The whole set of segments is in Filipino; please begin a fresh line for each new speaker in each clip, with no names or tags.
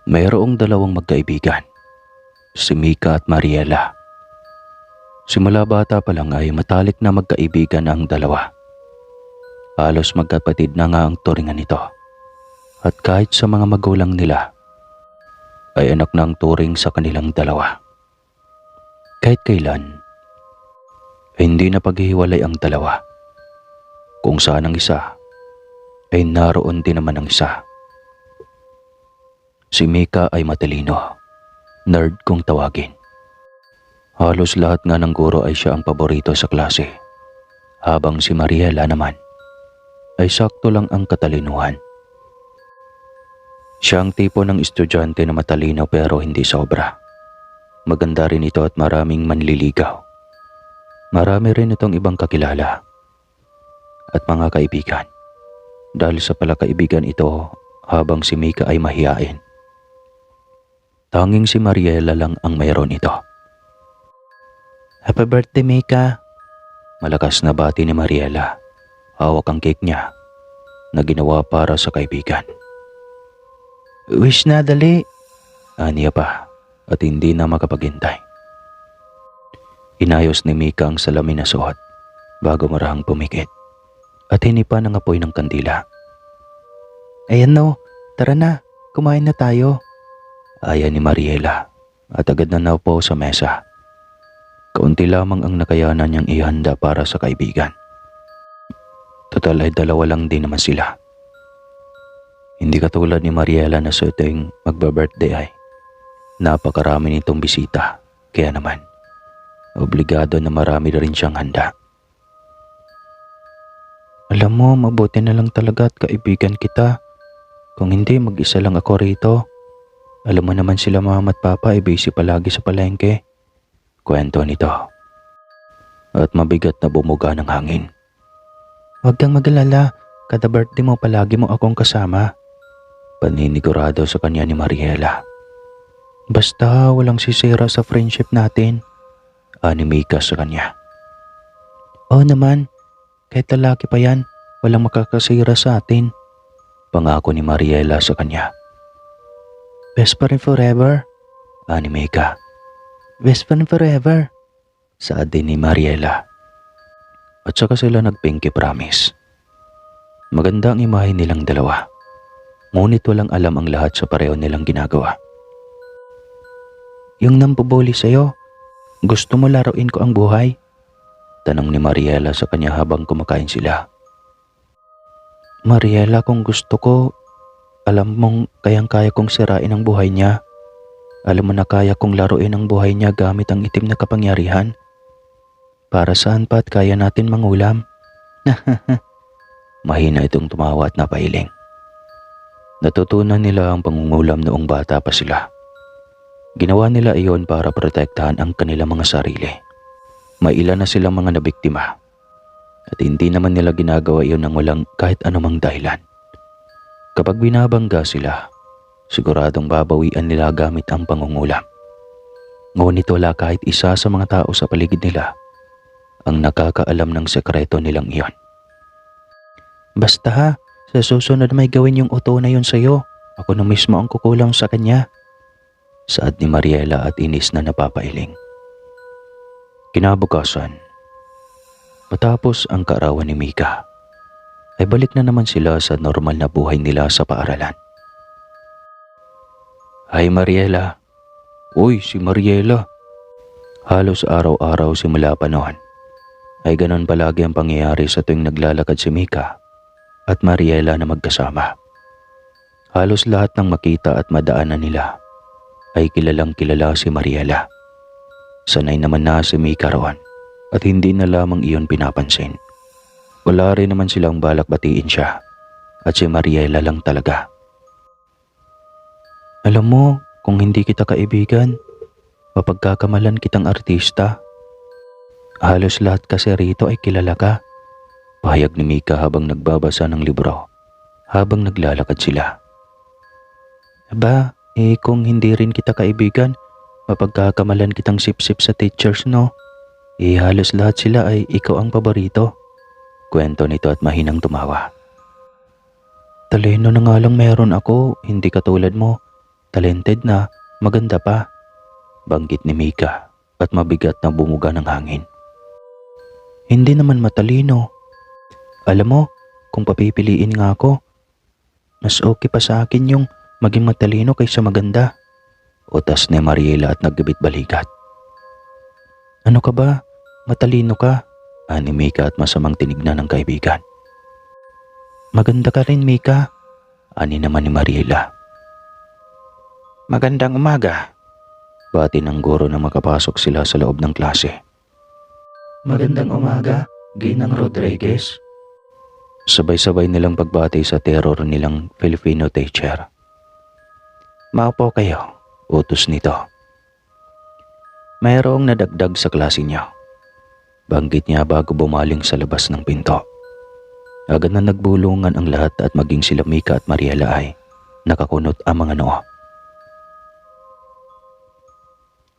Mayroong dalawang magkaibigan, si Mika at Mariela. Simula bata pa lang ay matalik na magkaibigan ang dalawa. Halos magkapatid na nga ang turingan nito. At kahit sa mga magulang nila, ay anak na ang turing sa kanilang dalawa. Kahit kailan, ay hindi na paghihiwalay ang dalawa. Kung saan ang isa, ay naroon din naman ang isa. Si Mika ay matalino, nerd kung tawagin. Halos lahat nga ng guro ay siya ang paborito sa klase, habang si Mariela naman ay sakto lang ang katalinuhan. Siya ang tipo ng estudyante na matalino pero hindi sobra. Maganda rin ito at maraming manliligaw. Marami rin itong ibang kakilala at mga kaibigan. Dahil sa palakaibigan ito habang si Mika ay mahiyain. Tanging si Mariela lang ang mayroon ito. "Happy birthday, Mika!" Malakas na bati ni Mariela. Hawak ang cake niya na ginawa para sa kaibigan. "Wish na, dali!" Aniya pa at hindi na makapaghintay. Inayos ni Mika ang salamin na suot bago marahang pumikit at hinipa ng apoy ng kandila. "Ayan no, tara na, kumain na tayo." Aya ni Mariela at agad na naupo sa mesa. Kaunti lamang ang nakayanan niyang ihanda para sa kaibigan. Total ay dalawa lang din naman sila. Hindi katulad ni Mariela na sa tuwing magba-birthday ay napakarami nitong bisita. Kaya naman, obligado na marami na rin siyang handa. "Alam mo, mabuti na lang talaga at kaibigan kita. Kung hindi, mag-isa lang ako rito. Alam mo naman sila mama at papa ay busy palagi sa palengke." Kwento nito. At mabigat na bumuga ng hangin. "Huwag kang mag-alala, kada birthday mo palagi mo akong kasama." Paninigurado sa kanya ni Mariela. "Basta walang sisira sa friendship natin," ani Mika sa kanya. "Oo naman, kahit lalaki pa yan, walang makakasira sa atin," pangako ni Mariela sa kanya. "Best friend forever," ani Mika. "Best friend forever," saad din ni Mariela. At saka sila nag-pinky promise. Maganda ang imahe nilang dalawa. Ngunit walang alam ang lahat sa pareho nilang ginagawa. "Yung nampubuli sa'yo, gusto mo laruin ko ang buhay?" Tanong ni Mariela sa kanya habang kumakain sila. "Mariela, kung gusto ko, alam mong kayang-kaya kong sirain ang buhay niya. Alam mo na kaya kong laruin ang buhay niya gamit ang itim na kapangyarihan. Para saan pa at kaya natin mangulam?" Mahina itong tumawa at napahiling. Natutunan nila ang pangungulam noong bata pa sila. Ginawa nila iyon para protektahan ang kanilang mga sarili. May ilan na silang mga nabiktima at hindi naman nila ginagawa iyon ng walang kahit anumang dahilan. Kapag binabangga sila, siguradong babawian nila gamit ang pangungulam. Ngunit wala kahit isa sa mga tao sa paligid nila ang nakakaalam ng sekreto nilang iyon. "Basta ha, sa susunod may gawin yung uto na yun sa'yo. Ako na mismo ang kukulang sa kanya," saad ni Mariela at inis na napapailing. Kinabukasan, matapos ang kaarawan ni Mika, ay balik na naman sila sa normal na buhay nila sa paaralan. "Hi Mariela." "Uy, si Mariela." Halos araw-araw simula pa noon ay ganon palagi ang pangyayari sa tuwing naglalakad si Mika at Mariela na magkasama. Halos lahat ng makita at madaanan nila ay kilalang kilala si Mariela. Sanay naman na si Mika roon at hindi na lamang iyon pinapansin. Wala rin naman silang balak batiin siya at si Mariela lang talaga. "Alam mo, kung hindi kita kaibigan, mapagkakamalan kitang artista. Halos lahat kasi rito ay kilala ka," pahayag ni Mika habang nagbabasa ng libro habang naglalakad sila. "Aba, kung hindi rin kita kaibigan, mapagkakamalan kitang sip-sip sa teachers, no? Halos lahat sila ay ikaw ang paborito," kwento nito at mahinang tumawa. "Talino na nga lang meron ako, hindi katulad mo. Talented na, maganda pa, banggit ni Mika at mabigat na bumuga ng hangin. Hindi naman matalino. Alam mo, kung papipiliin nga ako, mas okay pa sa akin yung maging matalino kaysa maganda. Utas ni Mariela at naggabit balikat. Ano ka ba? Matalino ka? Ani Mika at masamang tinignan ng kaibigan. Maganda ka rin, Mika. Ani naman ni Mariela. Magandang umaga. Bati ng guro na makapasok sila sa loob ng klase. Magandang umaga, Ginang Rodriguez. Sabay-sabay nilang pagbati sa terror nilang Filipino teacher. Maupo kayo, utos nito. Mayroong nadagdag sa klase niyo. Banggit niya bago bumaling sa labas ng pinto. Agad na nagbulungan ang lahat at maging sila Mika at Mariela ay nakakunot ang mga noo.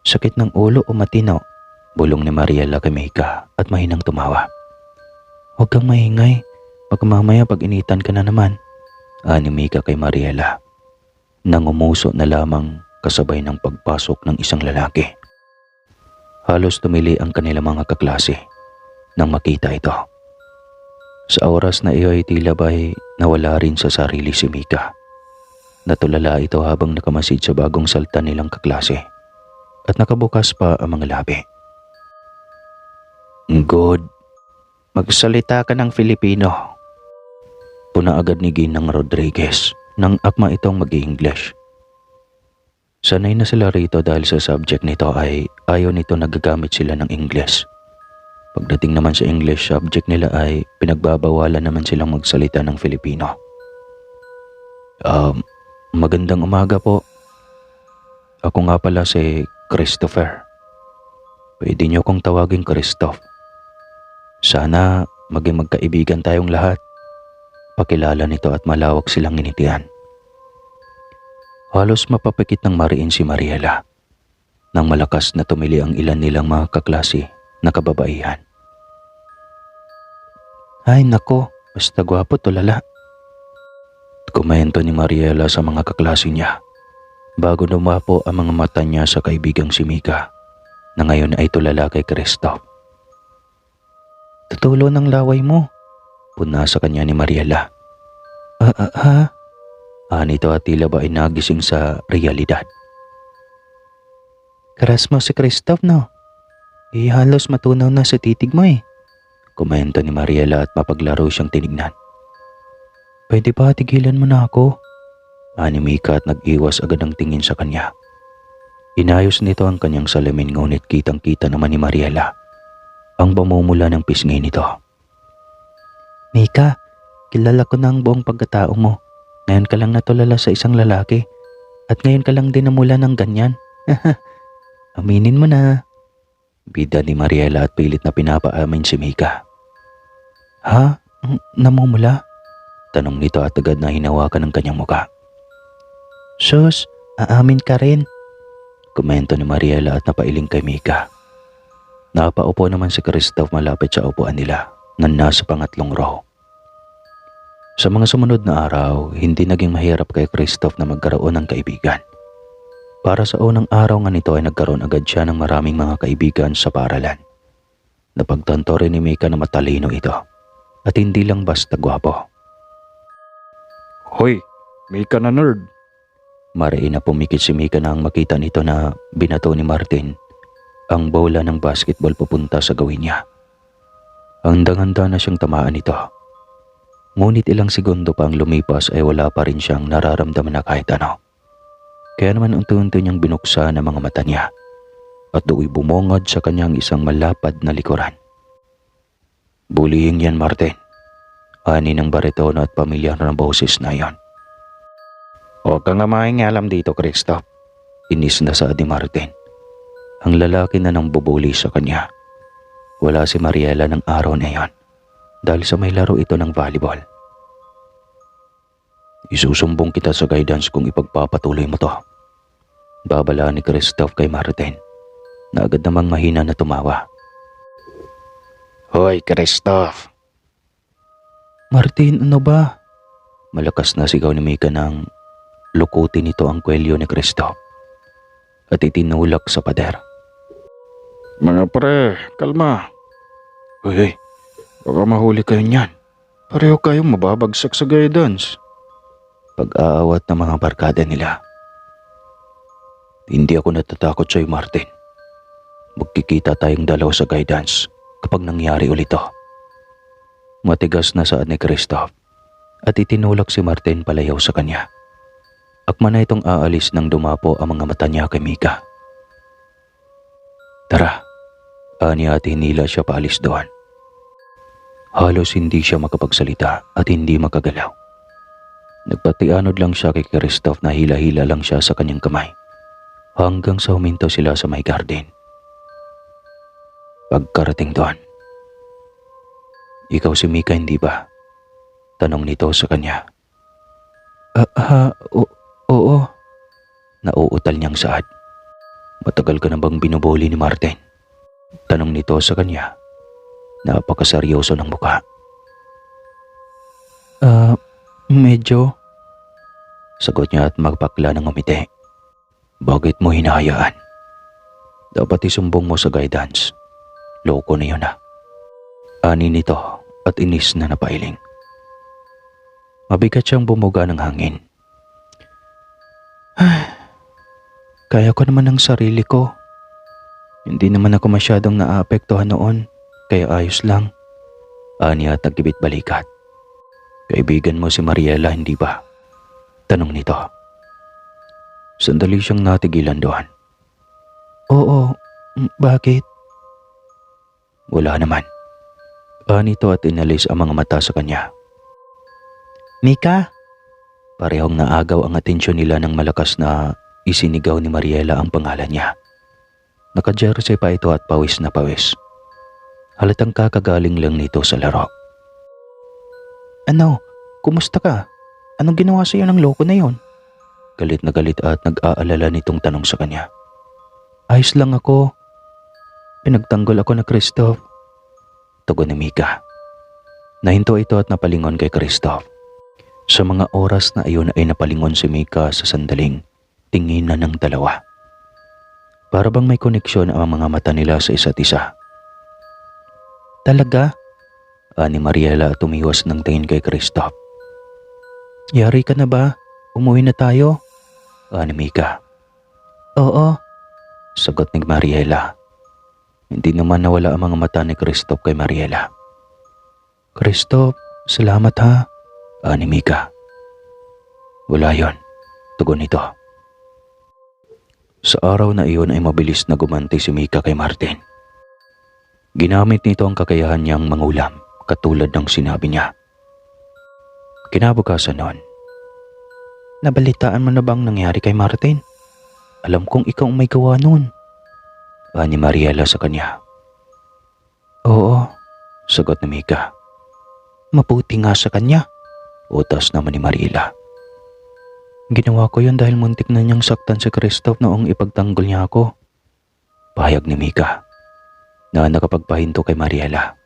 Sakit ng ulo o matino? Bulong ni Mariela kay Mika at mahinang tumawa. Huwag kang maingay. Baka mamaya pag-initan ka na naman. Ani Mika kay Mariela. Nangumuso na lamang kasabay ng pagpasok ng isang lalaki. Halos tumili ang kanilang mga kaklase nang makita ito. Sa oras na iyo ay tila ba'y nawala rin sa sarili si Mika. Natulala ito habang nakamasid sa bagong salta nilang kaklase at nakabukas pa ang mga labi. Good. Magsalita ka ng Filipino. Puna agad ni Ginang Rodriguez nang akma itong mag-i-English. Sanay na sila rito dahil sa subject nito ay ayaw nito nagagamit sila ng English. Pagdating naman sa English subject nila ay pinagbabawalan naman silang magsalita ng Filipino. Magandang umaga po. Ako nga pala si Christopher. Pwede niyo kong tawagin Christoph. Sana maging magkaibigan tayong lahat. Pakilala nito at malawak silang nginitian. Halos mapapikit ng mariin si Mariela nang malakas na tumili ang ilan nilang mga kaklase na kababaihan. Ay nako, basta gwapo tulala. Komento ni Mariela sa mga kaklase niya bago dumapo ang mga mata niya sa kaibigang si Mika na ngayon ay tulala kay Christoph. Tutulo ng laway mo, puna sa kanya ni Mariela. Anito at tila ba ay nagising sa realidad. Karas mo si Christoph no? Halos matunaw na sa titig mo eh. Komento ni Mariela at mapaglaro siyang tinignan. Pwede ba tigilan mo na ako? Ani Mika at nag-iwas agad ang tingin sa kanya. Inayos nito ang kanyang salamin ngunit kitang-kita naman ni Mariela ang bumumula ng pisngi nito. Mika, kilala ko na ang buong pagkatao mo. Ngayon ka lang natulala sa isang lalaki at ngayon ka lang din namula ng ganyan. Aminin mo na. Bida ni Mariela at pilit na pinapaamin si Mika. Ha? Namumula? Tanong nito at agad na hinawakan ng kanyang muka. Sus, aamin ka rin. Komento ni Mariela at napailing kay Mika. Napaupo naman si Christoph malapit sa upuan nila na nasa pangatlong row. Sa mga sumunod na araw, hindi naging mahirap kay Christoph na magkaroon ng kaibigan. Para sa unang araw nga nito ay nagkaroon agad siya ng maraming mga kaibigan sa paaralan. Napagtanto rin ni Mika na matalino ito at hindi lang basta gwapo.
Hoy, Mika na nerd.
Mariin na pumikit si Mika nang makita nito na binato ni Martin ang bola ng basketball pupunta sa gawin niya. Handang-handa na siyang tamaan nito. Ngunit ilang segundo pa ang lumipas ay wala pa rin siyang nararamdaman na kahit ano. Kaya naman unti-unti niyang binuksan ang mga mata niya at do'y bumungad sa kanyang isang malapad na likuran. Bullying yan, Martin. Ani ng baritono at pamilyar na boses na yon. Huwag kang alam dito, Christoph. Inis na saad ni Martin. Ang lalaki na nang bubuli sa kanya. Wala si Mariela ng araw na yon dahil sa may laro ito ng volleyball. Isusumbong kita sa guidance kung ipagpapatuloy mo to. Babala ni Christoph kay Martin na agad namang mahina na tumawa. Hoy, Christoph! Martin, ano ba? Malakas na sigaw ni Mika nang lukutin nito ang kwelyo ni Kristo at itinulak sa pader.
Mga pre, kalma.
Hoy,
Baka mahuli kayo niyan. Pareho kayong mababagsak sa guidance.
pag-aawat ng mga barkada nila. Hindi ako natatakot sa'yo, Martin. Magkikita tayong dalawa sa guidance kapag nangyari ulit ito. Matigas na saad ni Christoph at itinulak si Martin palayaw sa kanya. Akma na itong aalis nang dumapo ang mga mata niya kay Mika. Tara, ani at hinila siya paalis doon. Halos hindi siya makapagsalita at hindi makagalaw. Nagpatianod lang siya kay Christoph na hila-hila lang siya sa kanyang kamay hanggang sa huminto sila sa may garden. Pagkarating doon, "Ikaw si Mika, hindi ba?" Tanong nito sa kanya. Oo. Nauutal niyang saad. "Matagal ka na bang binubuli ni Martin?" Tanong nito sa kanya. Napakaseryoso ng mukha. Medyo. Sagot niya at magpakla ng umiti. "Bakit mo hinahayaan? Dapat isumbong mo sa guidance. Loko na yun ah." Ani nito at inis na napailing. Mabigat siyang bumuga ng hangin. Kaya ko naman ang sarili ko. Hindi naman ako masyadong naapektuhan noon, kaya ayos lang. Ani at nagkibit balikat. "Kaibigan mo si Mariela, hindi ba?" Tanong nito. Sandali siyang natigilan doon. "Oo, bakit?" "Wala naman." Anito at inalis ang mga mata sa kanya. "Mika!" Parehong naagaw ang atensyon nila nang malakas na isinigaw ni Mariela ang pangalan niya. Naka-jersey pa ito at pawis na pawis. Halatang kakagaling lang nito sa laro. "Ano? Kumusta ka? Anong ginawa sa iyo ng loko na yon?" Galit na galit at nag-aalala nitong tanong sa kanya. "Ayos lang ako. Pinagtanggol ako na Christoph." Tugon ni Mika. Nahinto ito at napalingon kay Christoph. Sa mga oras na iyon ay napalingon si Mika sa sandaling tinginan ng dalawa. Para bang may koneksyon ang mga mata nila sa isa't isa. "Talaga?" Ani Mariela at tumiwas ng tingin kay Christoph. "Yari ka na ba? Umuwi na tayo?" Ani Mika. "Oo," sagot ni Mariela. Hindi naman nawala ang mga mata ni Christoph kay Mariela. "Christoph, salamat ha," ani Mika. "Wala yon," tugon nito. Sa araw na iyon ay mabilis na gumanti si Mika kay Martin. Ginamit nito ang kakayahan niyang mangulam katulad ng sinabi niya. Kinabukasan noon. "Nabalitaan mo na bang nangyari kay Martin? Alam kong ikaw ang may gawa noon," ani Mariela sa kanya. "Oo," sagot ni Mika. "Mabuti nga sa kanya," utas naman ni Mariela. "Ginawa ko yun dahil muntik na niyang saktan si Christoph noong ipagtanggol niya ako," pahayag ni Mika na nakapagpahinto kay Mariela.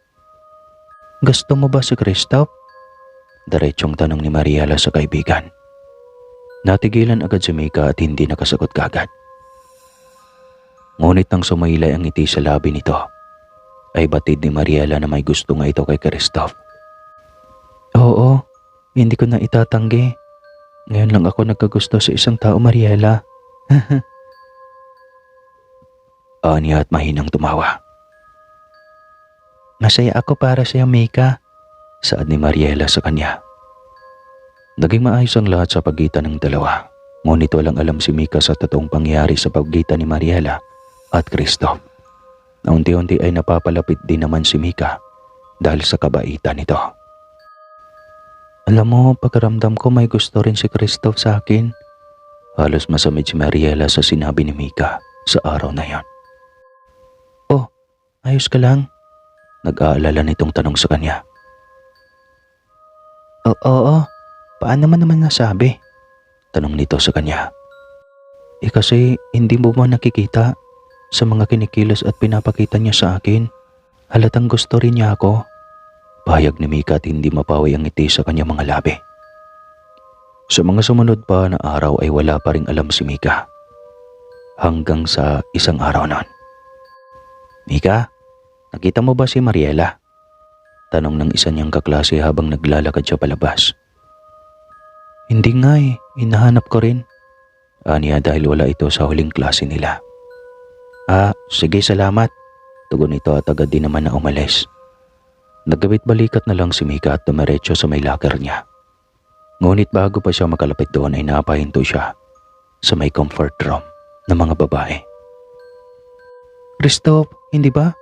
"Gusto mo ba si Christoph?" Diretsong tanong ni Mariela sa kaibigan. Natigilan agad si Mika at hindi nakasagot kagad. Ngunit nang sumaylay ang ngiti sa labi nito, ay batid ni Mariela na may gusto nga ito kay Christoph. "Oo, hindi ko na itatanggi. Ngayon lang ako nagkagusto sa isang tao, Mariela." Anya at mahinang tumawa. "Masaya ako para sa iyo, Mika," saad ni Mariela sa kanya. Naging maayos ang lahat sa pagitan ng dalawa, ngunit walang alam si Mika sa totoong pangyayari sa pagitan ni Mariela at Christoph. Na unti-unti ay napapalapit din naman si Mika dahil sa kabaitan nito. "Alam mo, pagkaramdam ko may gusto rin si Christoph sa akin." Halos masamid si Mariela sa sinabi ni Mika sa araw na yon. "Oh, ayos ka lang?" Nag-aalala nitong tanong sa kanya. Oo, paano naman nasabi?" Tanong nito sa kanya. Kasi hindi mo ba nakikita sa mga kinikilos at pinapakita niya sa akin? Halatang gusto rin niya ako." Pahayag ni Mika at hindi mapawi ang ngiti sa kanyang mga labi. Sa mga sumunod pa na araw ay wala pa ring alam si Mika. Hanggang sa isang araw nun. Mika, nakita mo ba si Mariela? Tanong ng isa niyang kaklase habang naglalakad siya palabas. Hindi nga hinahanap ko rin. Aniya dahil wala ito sa huling klase nila. Sige salamat. Tugon ito at agad din naman na umalis. Nagkabit balikat na lang si Mika at dumiretso sa may locker niya. Ngunit bago pa siya makalapit doon ay napahinto siya sa may comfort room ng mga babae. Christoph, hindi ba?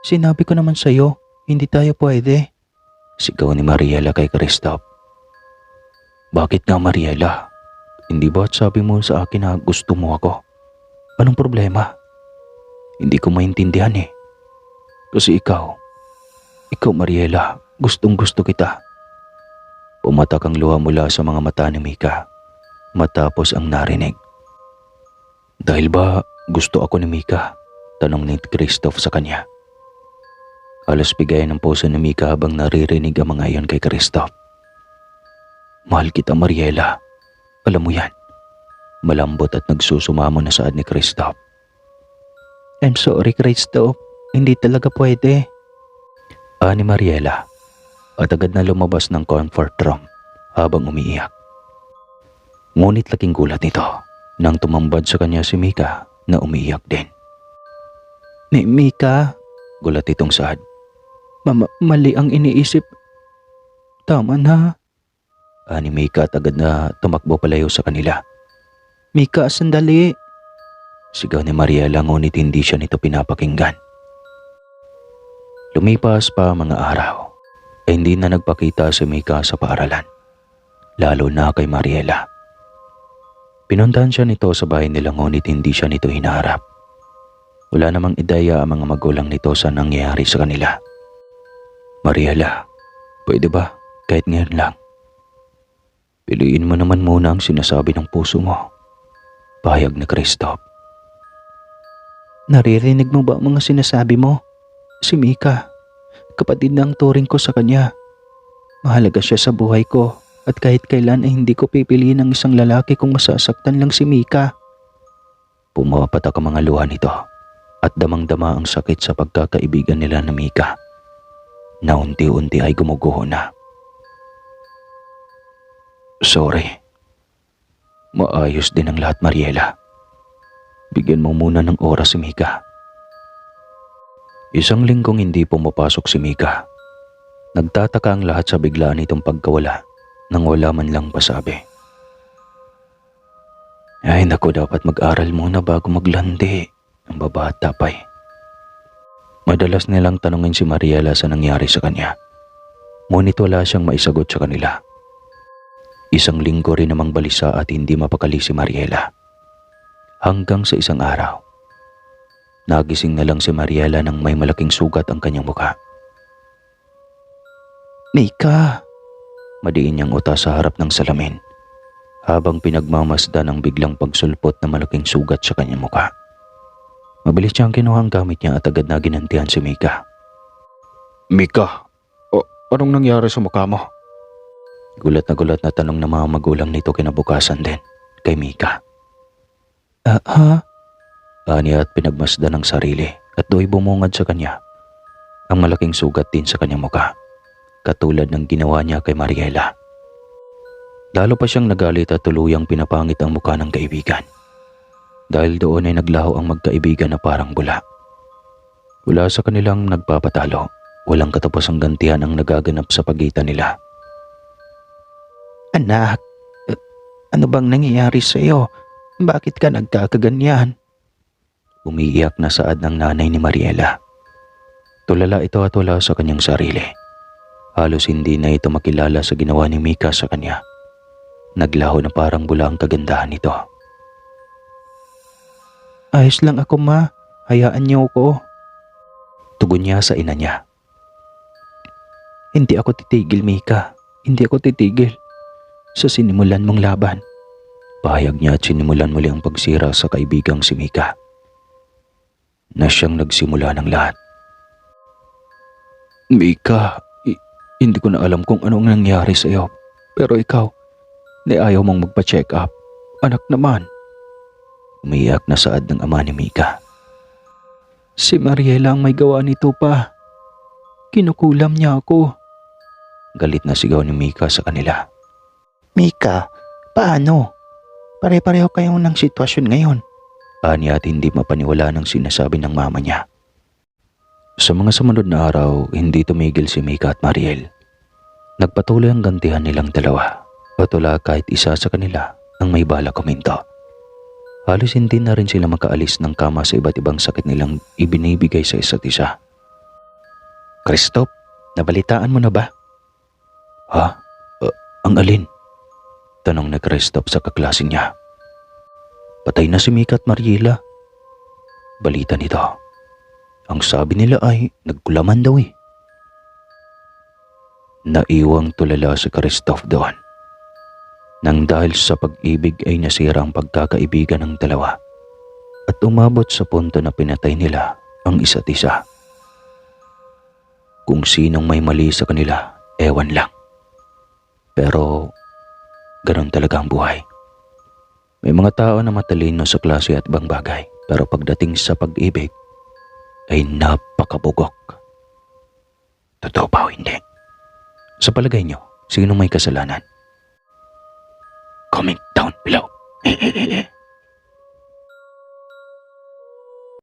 Sinabi ko naman sa'yo, hindi tayo pwede. Sigaw ni Mariela kay Christoph. Bakit nga Mariela? Hindi ba't sabi mo sa akin na gusto mo ako? Anong problema? Hindi ko maintindihan eh. Kasi ikaw Mariela, gustong gusto kita. Pumatak ang luha mula sa mga mata ni Mika matapos ang narinig. Dahil ba gusto ako ni Mika? Tanong ni Christoph sa kanya. Halos bigayan ng puso ni Mika habang naririnig ang mga iyon kay Christoph. Mahal kita Mariela. Alam mo yan. Malambot at nagsusumamo na saad ni Christoph. I'm sorry Christoph. Hindi talaga pwede. Ni Mariela at agad na lumabas ng comfort room habang umiiyak. Ngunit laking gulat nito nang tumambad sa kanya si Mika na umiiyak din. Mika, gulat itong saad. Mali ang iniisip. Tama na. Ni Mika at agad na tumakbo palayo sa kanila. Mika, sandali. Sigaw ni Mariela ngunit hindi siya nito pinapakinggan. Lumipas pa mga araw ay hindi na nagpakita si Mika sa paaralan, lalo na kay Mariela. Pinuntahan siya nito sa bahay nila ngunit hindi siya nito hinaharap. Wala namang ideya ang mga magulang nito sa nangyayari sa kanila. Mariela, pwede ba kahit ngayon lang? Piliin mo naman muna ang sinasabi ng puso mo. Pahayag ni Christoph. Naririnig mo ba ang mga sinasabi mo? Si Mika, kapatid na ang turing ko sa kanya. Mahalaga siya sa buhay ko at kahit kailan ay hindi ko pipiliin ang isang lalaki kung masasaktan lang si Mika. Pumapatak ang mga luha nito at damang-dama ang sakit sa pagkakaibigan nila na Mika na unti-unti ay gumuguho na. Sorry. Maayos din ang lahat Mariela. Bigyan mo muna ng oras si Mika. Isang linggong hindi pumapasok si Mika. Nagtataka ang lahat sa biglaan nitong pagkawala nang wala man lang pasabi. Ay naku, dapat mag-aral muna bago maglandi. Ang babata pa eh. Madalas nilang tanungin si Mariela sa nangyari sa kanya. Ngunit wala siyang maisagot sa kanila. Isang linggo rin namang balisa at hindi mapakali si Mariela. Hanggang sa isang araw, nagising na lang si Mariela nang may malaking sugat ang kanyang mukha. Mika! Madiin niyang utas sa harap ng salamin habang pinagmamasdan ang biglang pagsulpot na malaking sugat sa kanyang mukha. Mabilis niyang kinuha ang gamit niya at agad na ginantihan si Mika.
Mika, anong nangyari sa mukha mo?
Gulat na tanong ng mga magulang nito kinabukasan din kay Mika. Aniya at pinagmasdan ng sarili at do'y bumungad sa kanya ang malaking sugat din sa kanyang mukha, katulad ng ginawa niya kay Mariela. Lalo pa siyang nagalit at tuluyang pinapangit ang mukha ng kaibigan. Dahil doon ay naglaho ang magkaibigan na parang bula. Wala sa kanilang nagpapatalo, walang katapusang gantihan ang nagaganap sa pagitan nila. Anak, ano bang nangyayari sa iyo? Bakit ka nagkakaganyan? Umiiyak na saad ng nanay ni Mariela. Tulala ito at wala sa kanyang sarili. Halos hindi na ito makilala sa ginawa ni Mika sa kanya. Naglaho na parang bula ang kagandahan nito. Ayos lang ako ma, hayaan niyo ko. Tugon niya sa ina niya. Hindi ako titigil Mika, hindi ako titigil. Sa sinimulan mong laban. Pahayag niya at sinimulan muli ang pagsira sa kaibigang si Mika. Na siyang nagsimula ng lahat. Mika, hindi ko na alam kung anong nangyari sa iyo. Pero ikaw, Ni ayaw mong magpa-check up. Anak naman. Umiyak na saad ng ama ni Mika. Si Mariela ang may gawa nito pa. Kinukulam niya ako. Galit na sigaw ni Mika sa kanila.
Mika, paano? Pare-pareho kayong ng sitwasyon ngayon.
Ani at hindi mapaniwala ng sinasabi ng mama niya. Sa mga sumunod na araw, hindi tumigil si Mika at Mariel. Nagpatuloy ang gantihan nilang dalawa o tula kahit isa sa kanila ang may balak kuminto. Halos hindi na rin sila makaalis ng kama sa iba't ibang sakit nilang ibinibigay sa isa't isa. Christoph, nabalitaan mo na ba? Ha? Ang alin? Tanong ni Christoph sa kaklase niya. Patay na si Mika at Mariela. Balita nito. Ang sabi nila ay nagkulaman daw eh. Naiwang tulala si Christoph doon. Nang dahil sa pag-ibig ay nasira ang pagkakaibigan ng dalawa at umabot sa punto na pinatay nila ang isa't isa. Kung sinong may mali sa kanila, ewan lang. Pero ganon talaga ang buhay. May mga tao na matalino sa klase at ibang bagay, pero pagdating sa pag-ibig ay napakabugok. Totoo ba o hindi? Sa palagay niyo, sino may kasalanan?